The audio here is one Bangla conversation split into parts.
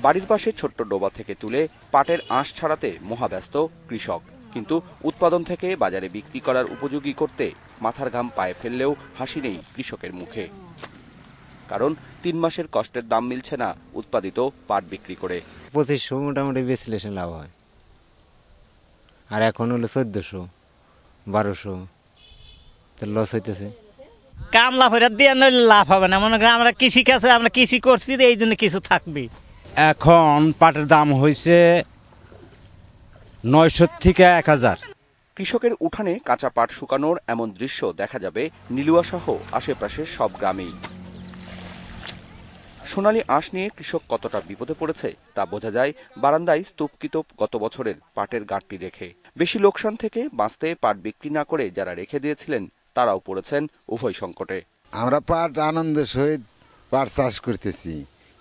বাড়ির পাশে ছোট্ট ডোবা থেকে তুলে পাটের আঁশ ছাড়াতে মহাব্যস্ত কৃষক, কিন্তু উৎপাদন থেকে বাজারে বিক্রি করার উপযোগী করতে মাথার ঘাম পায়ে ফেললেও হাসি নেই কৃষকের মুখে। কারণ ৩ মাসের কষ্টের দাম মিলছে না উৎপাদিত পাট বিক্রি করে। ২৫০০ মোটামুটি বেচলে লাভ হয়, আর এখন হলো ১৪০০ ১২০০, তো লস হইতেছে। কামলা ফেরত দিয়ে লাভ হবে না, মনে করেন আমরা কৃষি কাছে আমরা কৃষি করছি, এই জন্য কিছু থাকবে। এখন পাটের দাম হয়েছে ৯০০ থেকে ১০০০। কৃষকের উঠানে কাঁচা পাট শুকানোর এমন দৃশ্য দেখা যাবে নিলুয়া সহ আশেপাশের সব গ্রামেই। সোনালী আঁশ নিয়ে কৃষক কতটা বিপদে পড়েছে তা বোঝা যায় বারান্দায় স্তূপকৃত গত বছরের পাটের গাঁটটি দেখে। বেশি লোকসান থেকে বাঁচতে পাট বিক্রি না করে যারা রেখে দিয়েছিলেন তারাও পড়েছেন উভয় সংকটে। আমরা পাট আনন্দের সহিত পাট চাষ করতেছি,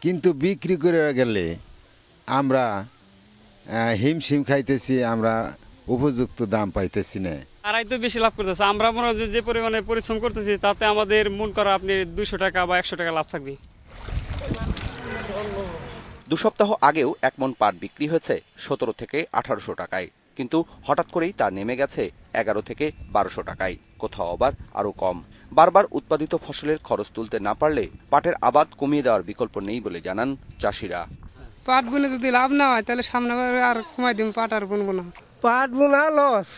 কিন্তু বিক্রি করে গেলে আমরা হিমশিম খাইতেছি, আমরা উপযুক্ত দাম পাইতেছি না। তারাই তো বেশি লাভ করতেছে, আমরা মনে হয় যে পরিমাণে পরিশ্রম করতেছি তাতে আমাদের মন করা আপনি ২০০ টাকা বা ১০০ টাকা লাভ থাকবে। ২ সপ্তাহ আগেও ১ মণ পাট বিক্রি হয়েছে ১৭ থেকে ১৮০০ টাকায়, কিন্তু হঠাৎ করেই তা নেমে গেছে ১১ থেকে ১২০০ টাকায়, কোথাও আবার আরও কম। বারবার উৎপাদিত ফসলের খরচ তুলতে না পারলে পাটের আবাদ কমিয়ে দেওয়ার বিকল্প নেই বলে জানান চাষিরা। পাট বুনে যদি লাভ না হয় তাহলে সামনে আর কমাই দিব, পাট আর বুনবো না। পাট বোনা লস,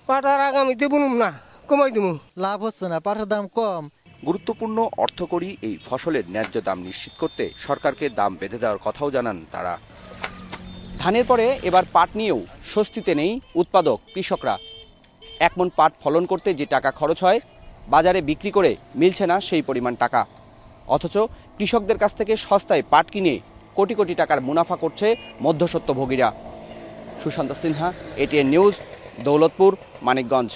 পাট আর আগামীতে বুনুম না, কমাই দিব। লাভ হচ্ছে না, পাটের দাম কম। গুরুত্বপূর্ণ অর্থকরী এই ফসলের ন্যায্য দাম নিশ্চিত করতে সরকারকে দাম বেঁধে দেওয়ার কথাও জানান তারা। ধানের পরে এবার পাট নিয়েও স্বস্তিতে নেই উৎপাদক কৃষকরা। ১ মণ পাট ফলন করতে যে টাকা খরচ হয়, বাজারে বিক্রি করে মিলছে না সেই পরিমাণ টাকা। অথচ কৃষকদের কাছ থেকে সস্তায় পাট কিনে কোটি কোটি টাকার মুনাফা করছে মধ্যস্বত্বভোগীরা। Sushanta Sinha, ATN News, Daulatpur, Manikganj.